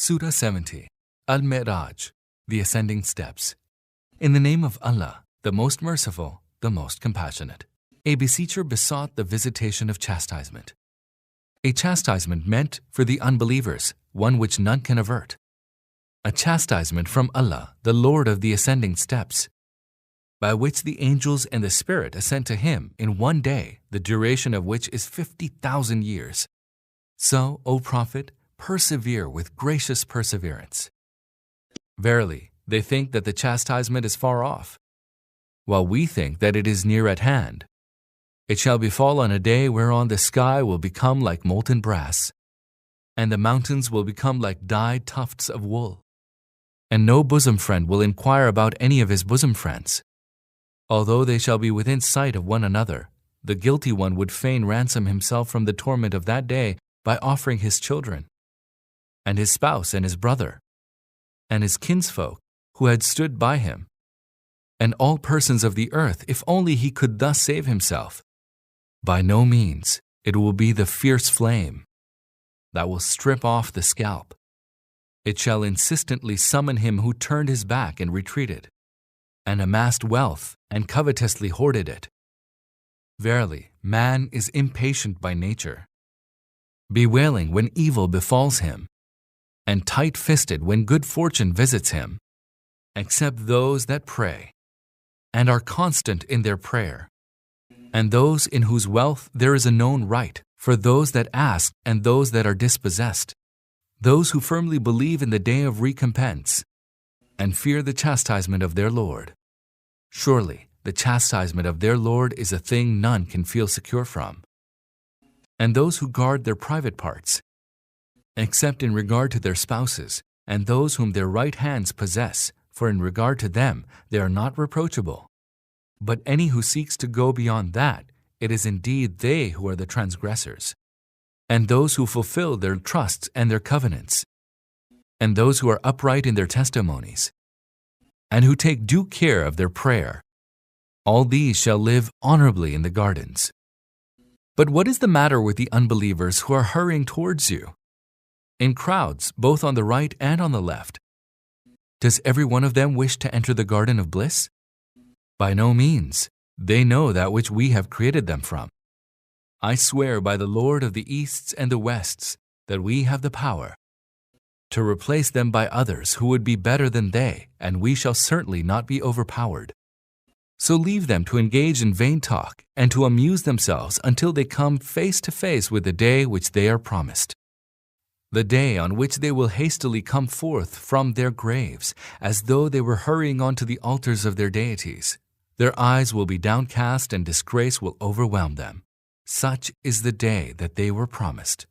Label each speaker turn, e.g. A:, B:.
A: Surah 70, Al-Mi'raj, the Ascending Steps. In the name of Allah, the most merciful, the most compassionate. A beseecher besought the visitation of chastisement. A chastisement meant for the unbelievers, one which none can avert. A chastisement from Allah, the Lord of the Ascending Steps, by which the angels and the Spirit ascend to Him in one day, the duration of which is 50,000 years. So, O Prophet, persevere with gracious perseverance. Verily, they think that the chastisement is far off, while we think that it is near at hand. It shall befall on a day whereon the sky will become like molten brass, and the mountains will become like dyed tufts of wool, and no bosom friend will inquire about any of his bosom friends. Although they shall be within sight of one another, the guilty one would fain ransom himself from the torment of that day by offering his children, and his spouse and his brother, and his kinsfolk who had stood by him, and all persons of the earth, if only he could thus save himself. By no means, it will be the fierce flame that will strip off the scalp. It shall insistently summon him who turned his back and retreated, and amassed wealth and covetously hoarded it. Verily, man is impatient by nature, bewailing when evil befalls him, and tight-fisted when good fortune visits him, except those that pray, and are constant in their prayer, and those in whose wealth there is a known right, for those that ask and those that are dispossessed, those who firmly believe in the day of recompense, and fear the chastisement of their Lord. Surely, the chastisement of their Lord is a thing none can feel secure from. And those who guard their private parts, except in regard to their spouses, and those whom their right hands possess, for in regard to them they are not reproachable. But any who seeks to go beyond that, it is indeed they who are the transgressors. And those who fulfill their trusts and their covenants, and those who are upright in their testimonies, and who take due care of their prayer, all these shall live honorably in the gardens. But what is the matter with the unbelievers who are hurrying towards you, in crowds both on the right and on the left? Does every one of them wish to enter the garden of bliss? By no means. They know that which we have created them from. I swear by the Lord of the Easts and the Wests that we have the power to replace them by others who would be better than they, and we shall certainly not be overpowered. So leave them to engage in vain talk and to amuse themselves until they come face to face with the day which they are promised, the day on which they will hastily come forth from their graves, as though they were hurrying on to the altars of their deities. Their eyes will be downcast and disgrace will overwhelm them. Such is the day that they were promised.